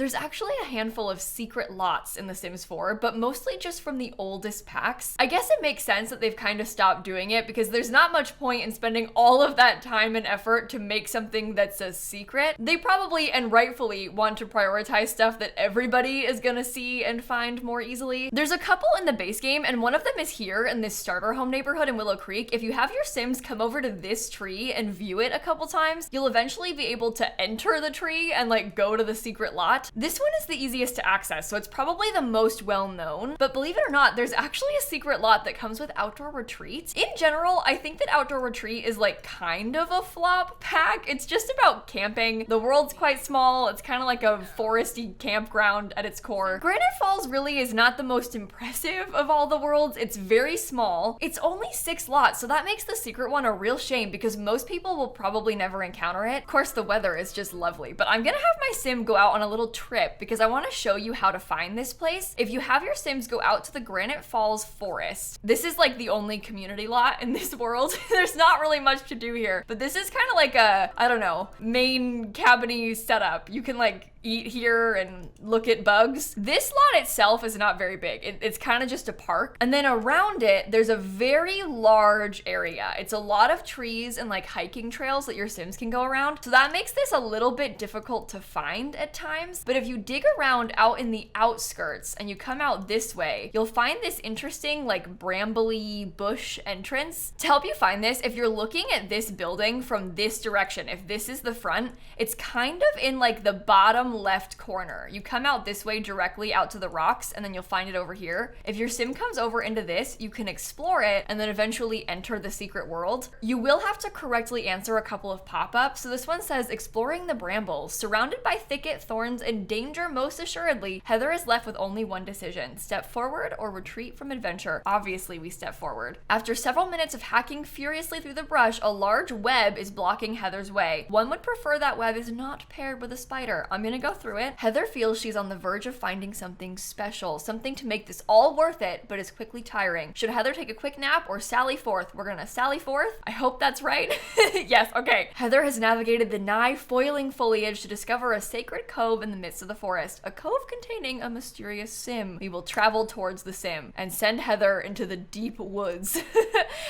There's actually a handful of secret lots in The Sims 4, but mostly just from the oldest packs. I guess it makes sense that they've kind of stopped doing it because there's not much point in spending all of that time and effort to make something that's a secret. They probably and rightfully want to prioritize stuff that everybody is gonna see and find more easily. There's a couple in the base game, and one of them is here in this starter home neighborhood in Willow Creek. If you have your Sims come over to this tree and view it a couple times, you'll eventually be able to enter the tree and like go to the secret lot. This one is the easiest to access, so it's probably the most well known, but believe it or not, there's actually a secret lot that comes with outdoor retreats. In general, I think that outdoor retreat is like kind of a flop pack. It's just about camping. The world's quite small. It's kind of like a foresty campground at its core. Granite Falls really is not the most impressive of all the worlds. It's very small. It's only 6 lots, so that makes the secret one a real shame because most people will probably never encounter it. Of course, the weather is just lovely, but I'm gonna have my Sim go out on a little trip because I want to show you how to find this place. If you have your Sims go out to the Granite Falls forest, this is like the only community lot in this world. There's not really much to do here, but this is kind of like a, I don't know, main cabin-y setup. You can like eat here and look at bugs. This lot itself is not very big. It's kind of just a park. And then around it, there's a very large area. It's a lot of trees and like hiking trails that your Sims can go around. So that makes this a little bit difficult to find at times. But if you dig around out in the outskirts and you come out this way, you'll find this interesting like brambly bush entrance. To help you find this, if you're looking at this building from this direction, if this is the front, it's kind of in like the bottom left corner. You come out this way directly out to the rocks and then you'll find it over here. If your Sim comes over into this, you can explore it and then eventually enter the secret world. You will have to correctly answer a couple of pop-ups. So this one says, exploring the brambles. Surrounded by thicket, thorns, and danger most assuredly, Heather is left with only one decision. Step forward or retreat from adventure. Obviously, we step forward. After several minutes of hacking furiously through the brush, a large web is blocking Heather's way. One would prefer that web is not paired with a spider. I'm gonna go through it. Heather feels she's on the verge of finding something special, something to make this all worth it, but is quickly tiring. Should Heather take a quick nap or sally forth? We're gonna sally forth. I hope that's right. Yes, okay. Heather has navigated the nigh foiling foliage to discover a sacred cove in the midst of the forest, a cove containing a mysterious Sim. We will travel towards the Sim and send Heather into the deep woods.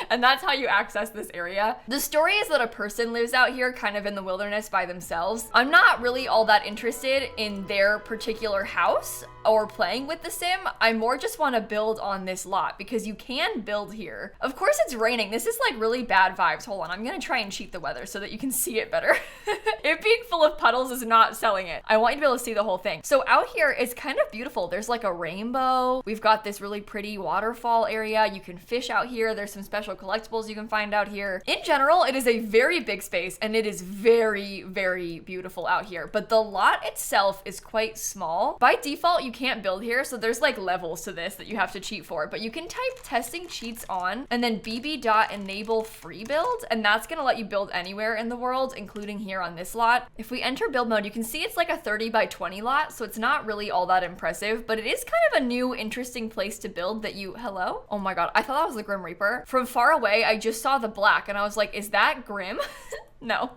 And that's how you access this area. The story is that a person lives out here kind of in the wilderness by themselves. I'm not really all that interested in their particular house or playing with the Sim. I more just want to build on this lot because you can build here. Of course it's raining. This is like really bad vibes. Hold on, I'm gonna try and cheat the weather so that you can see it better. It being full of puddles is not selling it. I want you to be able to see the whole thing. So out here it's kind of beautiful. There's like a rainbow. We've got this really pretty waterfall area. You can fish out here. There's some special collectibles you can find out here. In general, it is a very big space and it is very, very beautiful out here. But the lot itself is quite small. By default, you can't build here, so there's like levels to this that you have to cheat for, but you can type testing cheats on and then bb.enable free build, and that's gonna let you build anywhere in the world, including here on this lot. If we enter build mode, you can see it's like a 30 by 20 lot, so it's not really all that impressive, but it is kind of a new, interesting place to build that you, hello? Oh my god, I thought that was the Grim Reaper. From far away, I just saw the black, and I was like, is that Grim? No,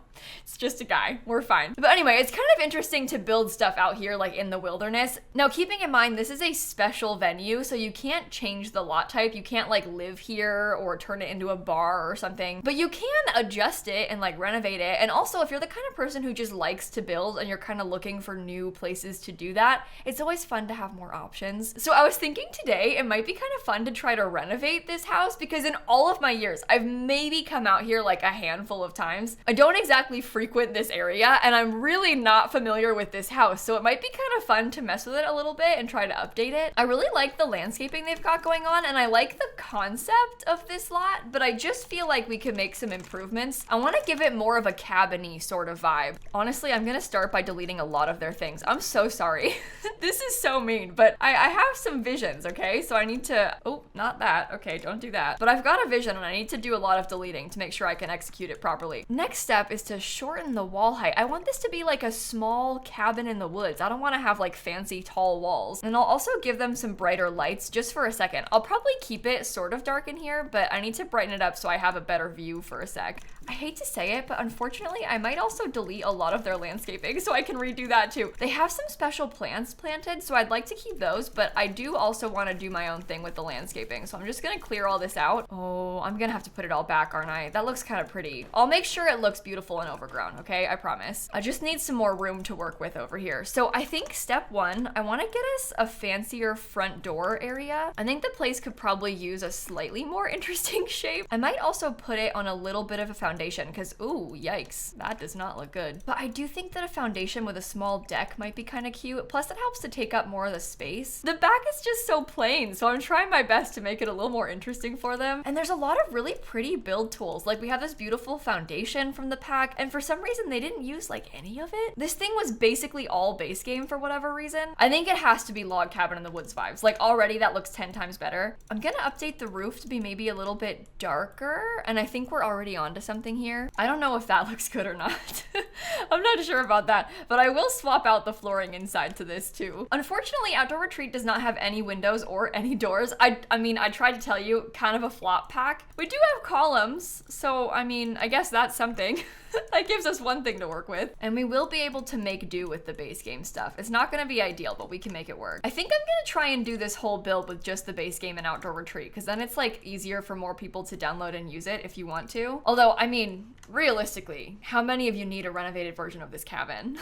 it's just a guy. We're fine. But anyway, it's kind of interesting to build stuff out here like in the wilderness. Now, keeping in mind, this is a special venue, so you can't change the lot type. You can't like live here or turn it into a bar or something, but you can adjust it and like renovate it. And also, if you're the kind of person who just likes to build and you're kind of looking for new places to do that, it's always fun to have more options. So I was thinking today it might be kind of fun to try to renovate this house because in all of my years, I've maybe come out here like a handful of times. I don't exactly frequent this area and I'm really not familiar with this house, so it might be kind of fun to mess with it a little bit and try to update it. I really like the landscaping they've got going on and I like the concept of this lot, but I just feel like we could make some improvements. I want to give it more of a cabin-y sort of vibe. Honestly, I'm gonna start by deleting a lot of their things. I'm so sorry. This is so mean, but I have some visions, okay? So I need to, oh, not that. Okay, don't do that. But I've got a vision and I need to do a lot of deleting to make sure I can execute it properly. Next step is to shorten the wall height. I want this to be like a small cabin in the woods. I don't want to have like fancy tall walls. And I'll also give them some brighter lights just for a second. I'll probably keep it sort of dark in here, but I need to brighten it up so I have a better view for a sec. I hate to say it, but unfortunately I might also delete a lot of their landscaping so I can redo that too. They have some special plants planted, so I'd like to keep those, but I do also want to do my own thing with the landscaping. So I'm just gonna clear all this out. Oh, I'm gonna have to put it all back, aren't I? That looks kind of pretty. I'll make sure it looks beautiful and overgrown, okay? I promise. I just need some more room to work with over here. So I think step one, I want to get us a fancier front door area. I think the place could probably use a slightly more interesting shape. I might also put it on a little bit of a foundation because, ooh, yikes, that does not look good. But I do think that a foundation with a small deck might be kind of cute. Plus it helps to take up more of the space. The back is just so plain, so I'm trying my best to make it a little more interesting for them. And there's a lot of really pretty build tools. Like we have this beautiful foundation from the pack, and for some reason they didn't use like any of it. This thing was basically all base game for whatever reason. I think it has to be log cabin in the woods vibes. Like already that looks 10 times better. I'm gonna update the roof to be maybe a little bit darker, and I think we're already onto something here. I don't know if that looks good or not. I'm not sure about that, but I will swap out the flooring inside to this too. Unfortunately, Outdoor Retreat does not have any windows or any doors. I mean, I tried to tell you, kind of a flop pack. We do have columns, so I mean, I guess that's something. That gives us one thing to work with. And we will be able to make do with the base game stuff. It's not gonna be ideal, but we can make it work. I think I'm gonna try and do this whole build with just the base game and Outdoor Retreat, because then it's like easier for more people to download and use it if you want to. Although, I mean, realistically, how many of you need a renovated version of this cabin?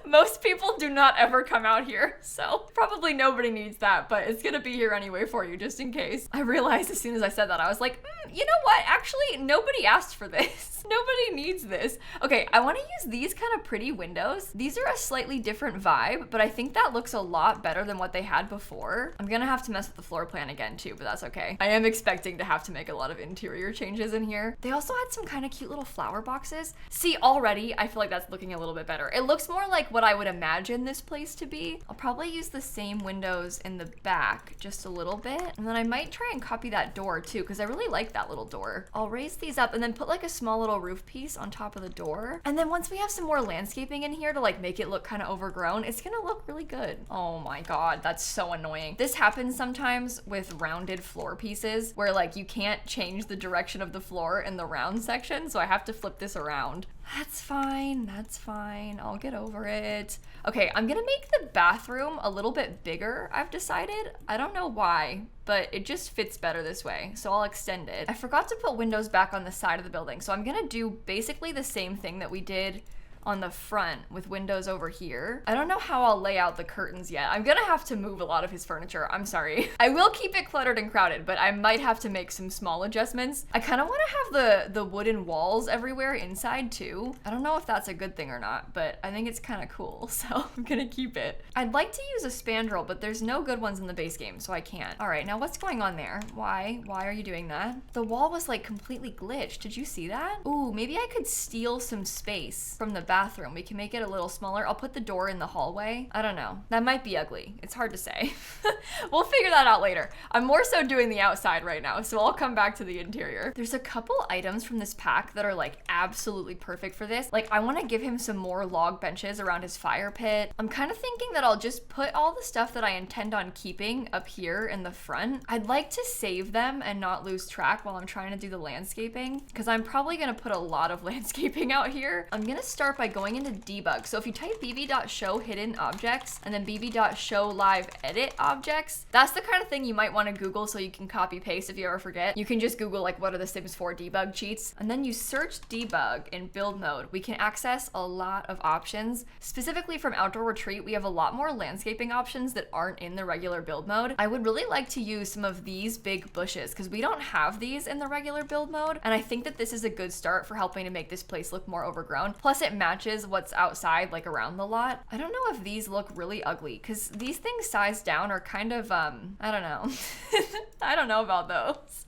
Most people do not ever come out here, so probably nobody needs that, but it's gonna be here anyway for you, just in case. I realized as soon as I said that, I was like, you know what? Actually, nobody asked for this. Nobody needs this. Okay, I want to use these kind of pretty windows. These are a slightly different vibe, but I think that looks a lot better than what they had before. I'm gonna have to mess with the floor plan again too, but that's okay. I am expecting to have to make a lot of interior changes in here. They also had some kind of cute little flower boxes. See, already, I feel like that's looking a little bit better. It looks more like what I would imagine this place to be. I'll probably use the same windows in the back just a little bit, and then I might try and copy that door too, because I really like that little door. I'll raise these up and then put like a small little roof piece on top of the door. And then once we have some more landscaping in here to like make it look kind of overgrown, it's gonna look really good. Oh my God, that's so annoying. This happens sometimes with rounded floor pieces where like you can't change the direction of the floor in the round section, so I have to flip this around. That's fine, that's fine. I'll get over it. Okay, I'm gonna make the bathroom a little bit bigger, I've decided. I don't know why, but it just fits better this way, so I'll extend it. I forgot to put windows back on the side of the building, so I'm gonna do basically the same thing that we did on the front with windows over here. I don't know how I'll lay out the curtains yet. I'm gonna have to move a lot of his furniture. I'm sorry. I will keep it cluttered and crowded, but I might have to make some small adjustments. I kind of want to have the wooden walls everywhere inside too. I don't know if that's a good thing or not, but I think it's kind of cool, so I'm gonna keep it. I'd like to use a spandrel, but there's no good ones in the base game, so I can't. All right, now what's going on there? Why are you doing that? The wall was like completely glitched. Did you see that? Ooh, maybe I could steal some space from the bathroom. We can make it a little smaller. I'll put the door in the hallway. I don't know. That might be ugly. It's hard to say. We'll figure that out later. I'm more so doing the outside right now, so I'll come back to the interior. There's a couple items from this pack that are like absolutely perfect for this. Like I want to give him some more log benches around his fire pit. I'm kind of thinking that I'll just put all the stuff that I intend on keeping up here in the front. I'd like to save them and not lose track while I'm trying to do the landscaping, because I'm probably gonna put a lot of landscaping out here. I'm gonna start by going into debug. So if you type bb.show hidden objects and then bb.show live edit objects, that's the kind of thing you might want to Google so you can copy paste if you ever forget. You can just Google like what are the Sims 4 debug cheats, and then you search debug in build mode. We can access a lot of options. Specifically from Outdoor Retreat, we have a lot more landscaping options that aren't in the regular build mode. I would really like to use some of these big bushes because we don't have these in the regular build mode, and I think that this is a good start for helping to make this place look more overgrown. Plus it matches what's outside, like around the lot. I don't know if these look really ugly because these things sized down are kind of, I don't know. I don't know about those.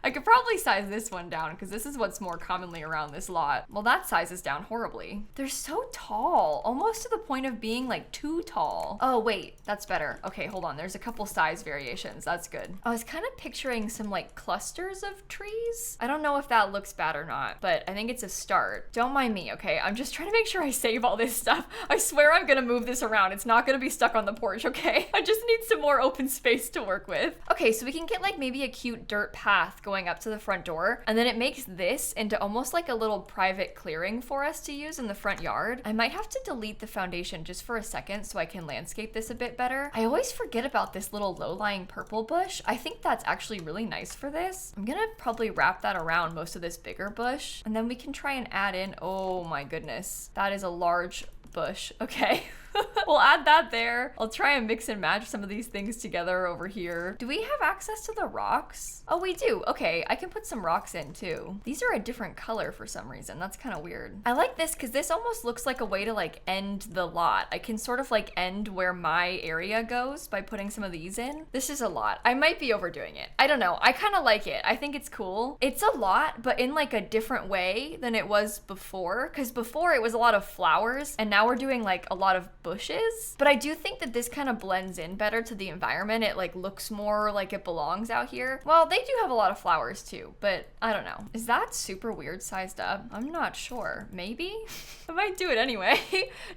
I could probably size this one down because this is what's more commonly around this lot. Well, that sizes down horribly. They're so tall, almost to the point of being like too tall. Oh wait, that's better. Okay, hold on. There's a couple size variations. That's good. I was kind of picturing some like clusters of trees. I don't know if that looks bad or not, but I think it's a start. Don't mind me, okay? I'm just trying to make sure I save all this stuff. I swear I'm gonna move this around. It's not gonna be stuck on the porch, okay? I just need some more open space to work with. Okay, so we can get like maybe a cute dirt path going up to the front door, and then it makes this into almost like a little private clearing for us to use in the front yard. I might have to delete the foundation just for a second so I can landscape this a bit better. I always forget about this little low-lying purple bush. I think that's actually really nice for this. I'm gonna probably wrap that around most of this bigger bush, and then we can try and add in, oh my goodness, that is a large bush. Okay. We'll add that there. I'll try and mix and match some of these things together over here. Do we have access to the rocks? Oh, we do. Okay, I can put some rocks in too. These are a different color for some reason. That's kind of weird. I like this because this almost looks like a way to like end the lot. I can sort of like end where my area goes by putting some of these in. This is a lot. I might be overdoing it. I don't know. I kind of like it. I think it's cool. It's a lot, but in like a different way than it was before. Because before it was a lot of flowers, and now we're doing like a lot of bushes. But I do think that this kind of blends in better to the environment. It like looks more like it belongs out here. Well, they do have a lot of flowers too, but I don't know. Is that super weird sized up? I'm not sure. Maybe? I might do it anyway,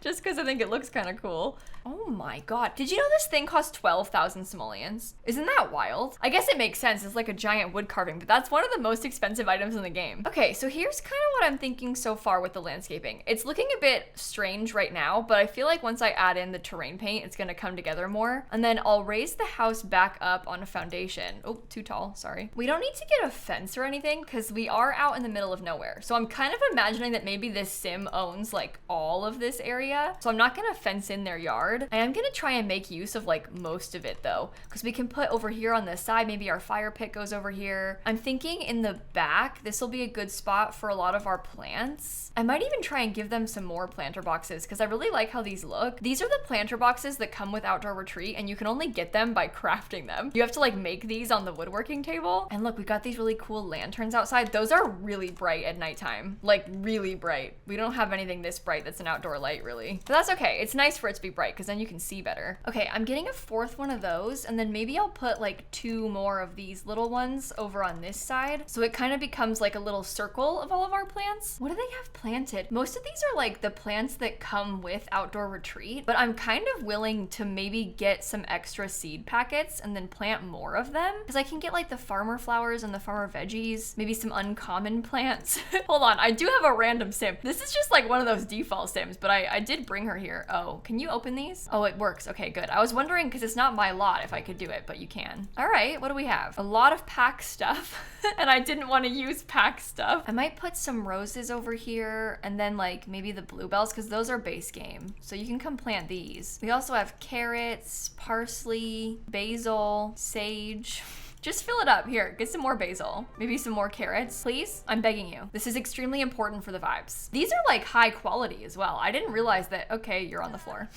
just because I think it looks kind of cool. Oh my god. Did you know this thing cost 12,000 simoleons? Isn't that wild? I guess it makes sense. It's like a giant wood carving, but that's one of the most expensive items in the game. Okay, so here's kind of what I'm thinking so far with the landscaping. It's looking a bit strange right now, but I feel like once I add in the terrain paint, it's gonna come together more. And then I'll raise the house back up on a foundation. Oh, too tall, sorry. We don't need to get a fence or anything because we are out in the middle of nowhere. So I'm kind of imagining that maybe this sim owns like all of this area. So I'm not gonna fence in their yard. I am gonna try and make use of like most of it though, because we can put over here on this side, maybe our fire pit goes over here. I'm thinking in the back, this will be a good spot for a lot of our plants. I might even try and give them some more planter boxes because I really like how these look. These are the planter boxes that come with Outdoor Retreat, and you can only get them by crafting them. You have to like make these on the woodworking table. And look, we got these really cool lanterns outside. Those are really bright at nighttime, like really bright. We don't have anything this bright that's an outdoor light really, but that's okay. It's nice for it to be bright because then you can see better. Okay, I'm getting a fourth one of those, and then maybe I'll put like 2 more of these little ones over on this side, so it kind of becomes like a little circle of all of our plants. What do they have planted? Most of these are like the plants that come with Outdoor Retreat, but I'm kind of willing to maybe get some extra seed packets and then plant more of them, because I can get like the farmer flowers and the farmer veggies, maybe some uncommon plants. Hold on, I do have a random sim. This is just like one of those default sims, but I did bring her here. Oh, can you open these? Oh, it works. Okay, good. I was wondering because it's not my lot if I could do it, but you can. All right, what do we have? A lot of pack stuff, and I didn't want to use pack stuff. I might put some roses over here, and then like maybe the bluebells, because those are base game. So you can come plant these. We also have carrots, parsley, basil, sage. Just fill it up. Here, get some more basil. Maybe some more carrots, please. I'm begging you. This is extremely important for the vibes. These are like high quality as well. I didn't realize that. Okay, you're on the floor.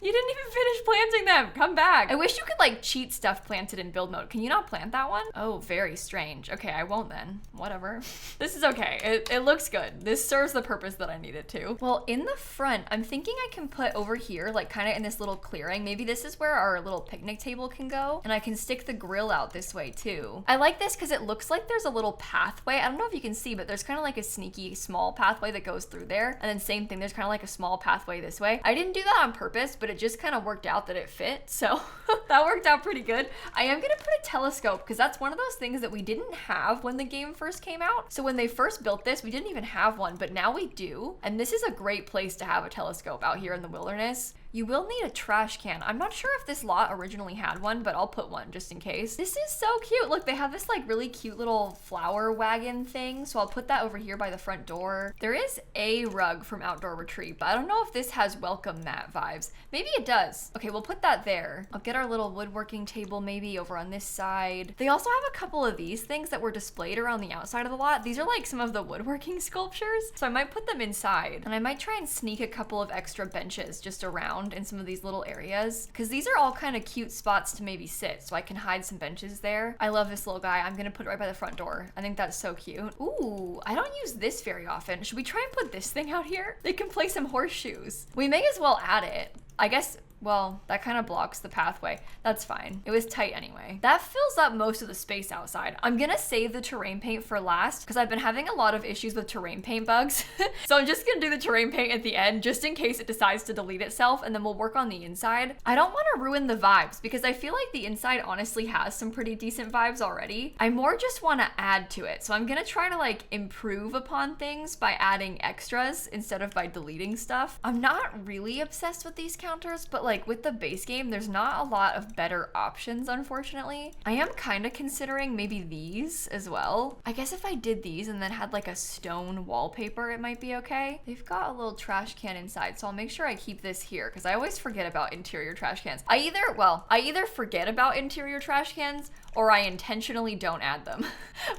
You didn't even finish planting them. Come back. I wish you could like cheat stuff planted in build mode. Can you not plant that one? Oh, very strange. Okay, I won't then. Whatever. This is okay. It looks good. This serves the purpose that I need it to. Well, in the front, I'm thinking I can put over here, like kind of in this little clearing. Maybe this is where our little picnic table can go, and I can stick the grill out this way too. I like this because it looks like there's a little pathway. I don't know if you can see, but there's kind of like a sneaky small pathway that goes through there. And then same thing, there's kind of like a small pathway this way. I didn't do that on purpose, but it just kind of worked out that it fit. So that worked out pretty good. I am gonna put a telescope because that's one of those things that we didn't have when the game first came out. So when they first built this, we didn't even have one, but now we do. And this is a great place to have a telescope out here in the wilderness. You will need a trash can. I'm not sure if this lot originally had one, but I'll put one just in case. This is so cute. Look, they have this like really cute little flower wagon thing. So I'll put that over here by the front door. There is a rug from Outdoor Retreat, but I don't know if this has welcome mat vibes. Maybe it does. Okay, we'll put that there. I'll get our little woodworking table maybe over on this side. They also have a couple of these things that were displayed around the outside of the lot. These are like some of the woodworking sculptures. So I might put them inside, and I might try and sneak a couple of extra benches just around around in some of these little areas because these are all kind of cute spots to maybe sit, so I can hide some benches there. I love this little guy. I'm gonna put it right by the front door. I think that's so cute. Ooh, I don't use this very often. Should we try and put this thing out here? They can play some horseshoes. We may as well add it. I guess, well, that kind of blocks the pathway. That's fine. It was tight anyway. That fills up most of the space outside. I'm gonna save the terrain paint for last because I've been having a lot of issues with terrain paint bugs. So I'm just gonna do the terrain paint at the end just in case it decides to delete itself, and then we'll work on the inside. I don't want to ruin the vibes because I feel like the inside honestly has some pretty decent vibes already. I more just want to add to it. So I'm gonna try to like improve upon things by adding extras instead of by deleting stuff. I'm not really obsessed with these counters, but like with the base game, there's not a lot of better options, unfortunately. I am kind of considering maybe these as well. I guess if I did these and then had like a stone wallpaper, it might be okay. They've got a little trash can inside, so I'll make sure I keep this here because I always forget about interior trash cans. I either forget about interior trash cans or I intentionally don't add them,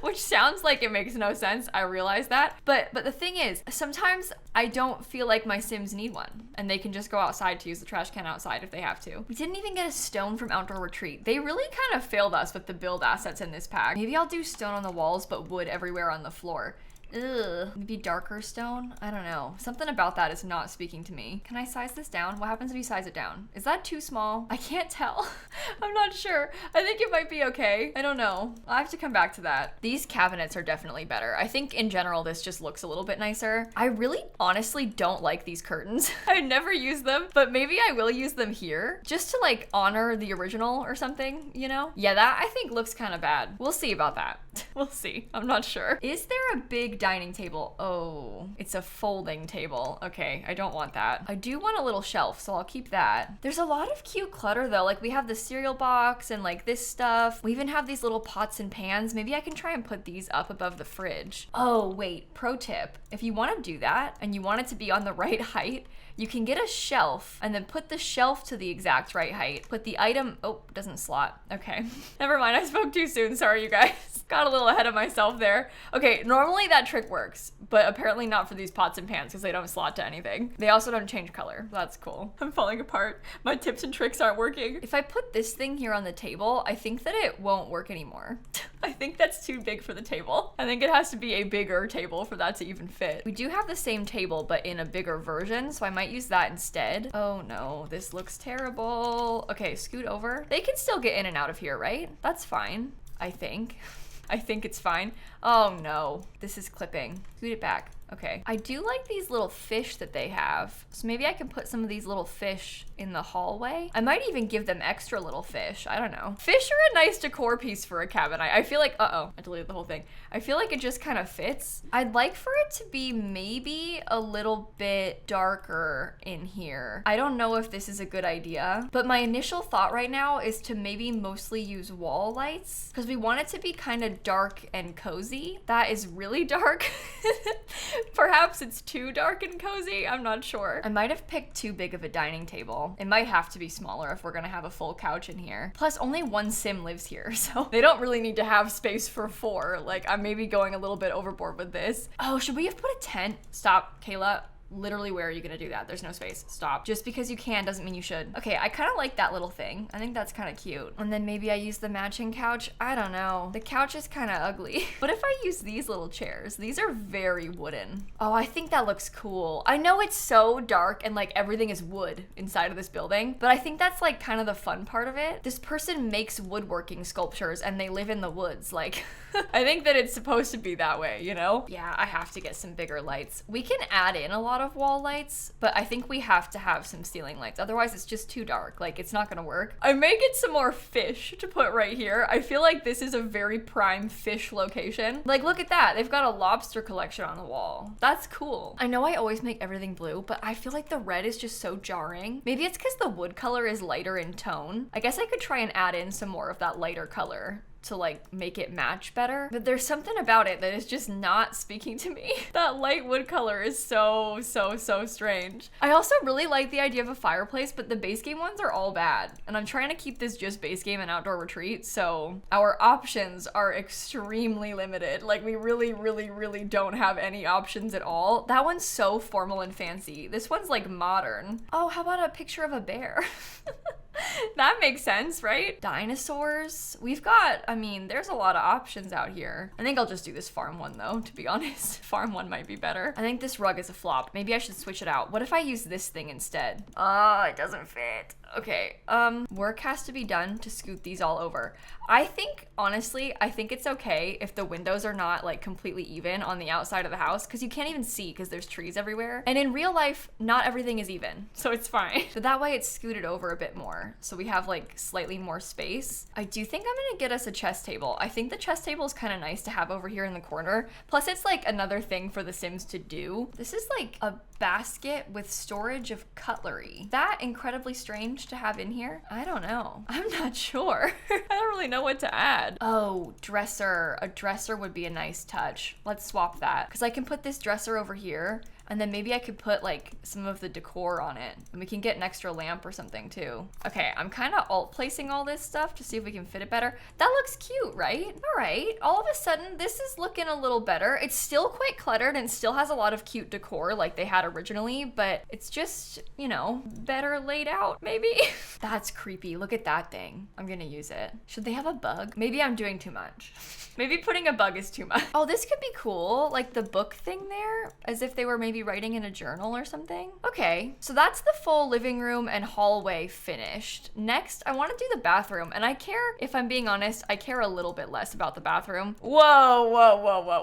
which sounds like it makes no sense. I realize that. But the thing is, sometimes I don't feel like my Sims need one and they can just go outside to use the trash can outside if they have to. We didn't even get a stone from Outdoor Retreat. They really kind of failed us with the build assets in this pack. Maybe I'll do stone on the walls, but wood everywhere on the floor. Ugh, maybe darker stone? I don't know. Something about that is not speaking to me. Can I size this down? What happens if you size it down? Is that too small? I can't tell. I'm not sure. I think it might be okay. I don't know. I'll have to come back to that. These cabinets are definitely better. I think in general, this just looks a little bit nicer. I really honestly don't like these curtains. I never use them, but maybe I will use them here just to like honor the original or something, you know? Yeah, that I think looks kind of bad. We'll see about that. We'll see. I'm not sure. Is there a big dining table? Oh, it's a folding table. Okay, I don't want that. I do want a little shelf, so I'll keep that. There's a lot of cute clutter though. Like we have the cereal box and like this stuff. We even have these little pots and pans. Maybe I can try and put these up above the fridge. Oh, wait, pro tip. If you want to do that and you want it to be on the right height, you can get a shelf and then put the shelf to the exact right height. Put the item, oh, doesn't slot. Okay, never mind, I spoke too soon. Sorry, you guys. Got a little ahead of myself there. Okay, normally that trick works, but apparently not for these pots and pans because they don't slot to anything. They also don't change color. That's cool. I'm falling apart. My tips and tricks aren't working. If I put this thing here on the table, I think that it won't work anymore. I think that's too big for the table. I think it has to be a bigger table for that to even fit. We do have the same table, but in a bigger version, so I might use that instead. Oh no, this looks terrible. Okay, scoot over. They can still get in and out of here, right? That's fine, I think. I think it's fine. Oh no, this is clipping. Scoot it back. Okay. I do like these little fish that they have. So maybe I can put some of these little fish in the hallway. I might even give them extra little fish. I don't know. Fish are a nice decor piece for a cabin. I feel like, uh-oh, I deleted the whole thing. I feel like it just kind of fits. I'd like for it to be maybe a little bit darker in here. I don't know if this is a good idea, but my initial thought right now is to maybe mostly use wall lights because we want it to be kind of dark and cozy. That is really dark. Perhaps it's too dark and cozy. I'm not sure. I might have picked too big of a dining table. It might have to be smaller if we're gonna have a full couch in here. Plus, only one sim lives here, so they don't really need to have space for 4. Like, I'm maybe going a little bit overboard with this. Oh, should we have put a tent? Stop, Kayla. Literally, where are you gonna do that? There's no space. Stop. Just because you can doesn't mean you should. Okay, I kind of like that little thing. I think that's kind of cute. And then maybe I use the matching couch. I don't know. The couch is kind of ugly. What if I use these little chairs? These are very wooden. Oh, I think that looks cool. I know it's so dark and like everything is wood inside of this building, but I think that's like kind of the fun part of it. This person makes woodworking sculptures and they live in the woods. Like, I think that it's supposed to be that way, you know? Yeah, I have to get some bigger lights. We can add in a lot of wall lights, but I think we have to have some ceiling lights. Otherwise, it's just too dark. Like, it's not gonna work. I may get some more fish to put right here. I feel like this is a very prime fish location. Like, look at that. They've got a lobster collection on the wall. That's cool. I know I always make everything blue, but I feel like the red is just so jarring. Maybe it's because the wood color is lighter in tone. I guess I could try and add in some more of that lighter color to like make it match better, but there's something about it that is just not speaking to me. That light wood color is so strange. I also really like the idea of a fireplace, but the base game ones are all bad, and I'm trying to keep this just base game and outdoor retreat, so our options are extremely limited. Like we really don't have any options at all. That one's so formal and fancy. This one's like modern. Oh, how about a picture of a bear? That makes sense, right? Dinosaurs. We've got, I mean, there's a lot of options out here. I think I'll just do this farm one though, to be honest. Farm one might be better. I think this rug is a flop. Maybe I should switch it out. What if I use this thing instead? Oh, it doesn't fit. Okay, work has to be done to scoot these all over. I think, honestly, I think it's okay if the windows are not like completely even on the outside of the house, because you can't even see because there's trees everywhere. And in real life, not everything is even, so it's fine. So that way it's scooted over a bit more, so we have like slightly more space. I do think I'm gonna get us a chess table. I think the chess table is kind of nice to have over here in the corner. Plus it's like another thing for the Sims to do. This is like a basket with storage of cutlery. That incredibly strange to have in here? I don't know. I'm not sure. I don't really know what to add. Oh, dresser. A dresser would be a nice touch. Let's swap that, because I can put this dresser over here, and then maybe I could put like some of the decor on it, and we can get an extra lamp or something too. Okay, I'm kind of alt placing all this stuff to see if we can fit it better. That looks cute, right? All right, all of a sudden this is looking a little better. It's still quite cluttered and still has a lot of cute decor like they had originally, but it's just, you know, better laid out maybe. That's creepy. Look at that thing. I'm gonna use it. Should they have a bug? Maybe I'm doing too much. Maybe putting a bug is too much. Oh, this could be cool. Like the book thing there, as if they were maybe writing in a journal or something. Okay, so that's the full living room and hallway finished. Next, I want to do the bathroom, and I care, if I'm being honest, I care a little bit less about the bathroom. Whoa.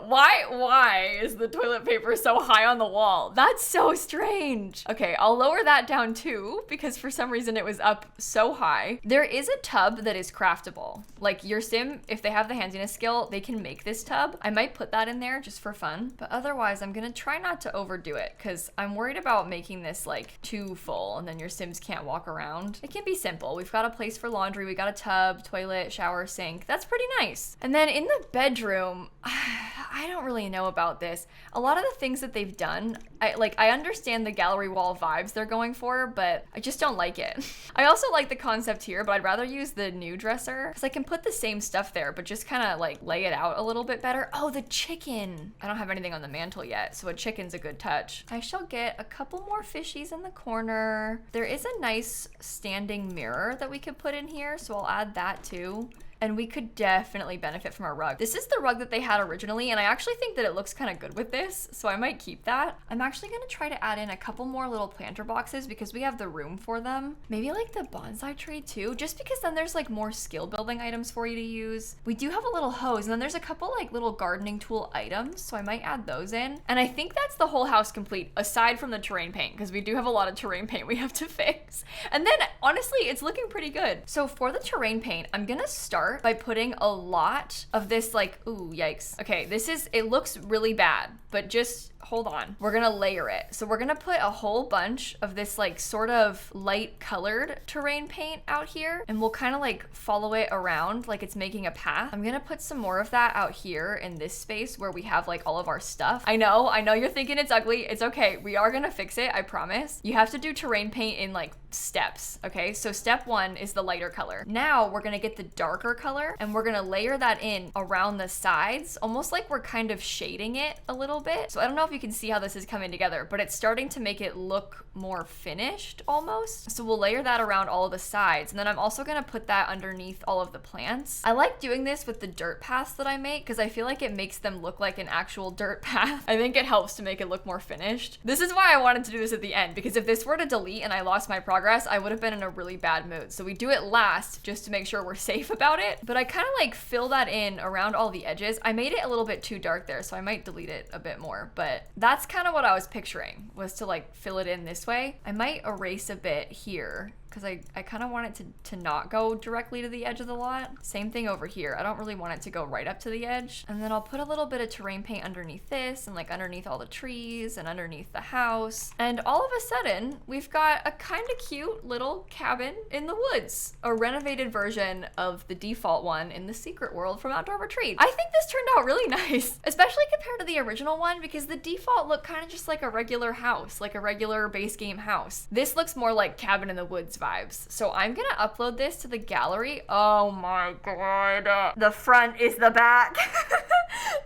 Why is the toilet paper so high on the wall? That's so strange. Okay, I'll lower that down too, because for some reason it was up so high. There is a tub that is craftable. Like your Sim, if they have the handiness skill, they can make this tub. I might put that in there just for fun, but otherwise I'm gonna try not to overdo it, because I'm worried about making this like too full and then your Sims can't walk around. It can be simple. We've got a place for laundry, we got a tub, toilet, shower, sink. That's pretty nice. And then in the bedroom, I don't really know about this. A lot of the things that they've done, I understand the gallery wall vibes they're going for, but I just don't like it. I also like the concept here, but I'd rather use the new dresser, because I can put the same stuff there, but just kind of like lay it out a little bit better. Oh, the chicken. I don't have anything on the mantle yet, so a chicken's a good touch. I shall get a couple more fishies in the corner. There is a nice standing mirror that we could put in here, so I'll add that too. And we could definitely benefit from our rug. This is the rug that they had originally, and I actually think that it looks kind of good with this, so I might keep that. I'm actually gonna try to add in a couple more little planter boxes because we have the room for them. Maybe like the bonsai tree too, just because then there's like more skill building items for you to use. We do have a little hose, and then there's a couple like little gardening tool items, so I might add those in. And I think that's the whole house complete, aside from the terrain paint, because we do have a lot of terrain paint we have to fix. And then honestly, it's looking pretty good. So for the terrain paint, I'm gonna start by putting a lot of this like, ooh, yikes. Okay, it looks really bad, but just hold on. We're gonna layer it. So we're gonna put a whole bunch of this like sort of light colored terrain paint out here, and we'll kind of like follow it around like it's making a path. I'm gonna put some more of that out here in this space where we have like all of our stuff. I know you're thinking it's ugly. It's okay. We are gonna fix it, I promise. You have to do terrain paint in like steps, okay? So step 1 is the lighter color. Now we're gonna get the darker color, and we're gonna layer that in around the sides, almost like we're kind of shading it a little bit. So I don't know if you can see how this is coming together, but it's starting to make it look more finished almost. So we'll layer that around all of the sides, and then I'm also gonna put that underneath all of the plants. I like doing this with the dirt paths that I make because I feel like it makes them look like an actual dirt path. I think it helps to make it look more finished. This is why I wanted to do this at the end, because if this were to delete and I lost my progress, I would have been in a really bad mood. So we do it last just to make sure we're safe about it. But I kind of like fill that in around all the edges. I made it a little bit too dark there, so I might delete it a bit more, but that's kind of what I was picturing, was to like fill it in this way. I might erase a bit here because I kind of want it to not go directly to the edge of the lot. Same thing over here. I don't really want it to go right up to the edge. And then I'll put a little bit of terrain paint underneath this and like underneath all the trees and underneath the house. And all of a sudden, we've got a kind of cute little cabin in the woods. A renovated version of the default one in the secret world from Outdoor Retreat. I think this turned out really nice, especially compared to the original one, because the default looked kind of just like a regular house, like a regular base game house. This looks more like cabin in the woods vibes. So I'm gonna upload this to the gallery. Oh my god. The front is the back.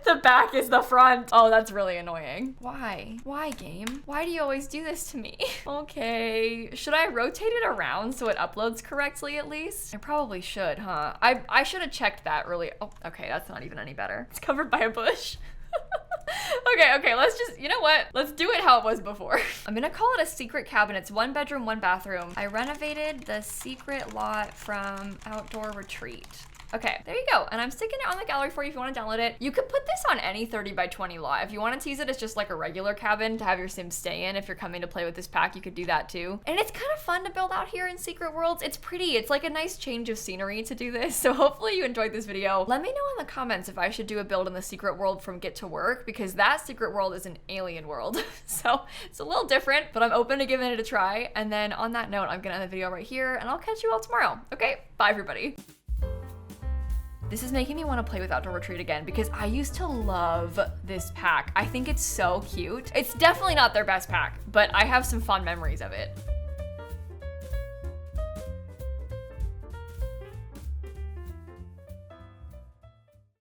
The back is the front. Oh, that's really annoying. Why? Why, game? Why do you always do this to me? Okay, should I rotate it around so it uploads correctly at least? I probably should, huh? I should have checked that really. Oh, okay, that's not even any better. It's covered by a bush. Okay, let's just, you know what? Let's do it how it was before. I'm gonna call it a secret cabin. It's 1 bedroom, 1 bathroom. I renovated the secret lot from Outdoor Retreat. Okay, there you go. And I'm sticking it on the gallery for you if you want to download it. You could put this on any 30 by 20 lot. If you want to tease it as just like a regular cabin to have your Sims stay in, if you're coming to play with this pack, you could do that too. And it's kind of fun to build out here in Secret Worlds. It's pretty. It's like a nice change of scenery to do this. So hopefully you enjoyed this video. Let me know in the comments if I should do a build in the Secret World from Get to Work, because that Secret World is an alien world. So it's a little different, but I'm open to giving it a try. And then on that note, I'm gonna end the video right here and I'll catch you all tomorrow. Okay, bye everybody. This is making me want to play with Outdoor Retreat again because I used to love this pack. I think it's so cute. It's definitely not their best pack, but I have some fond memories of it.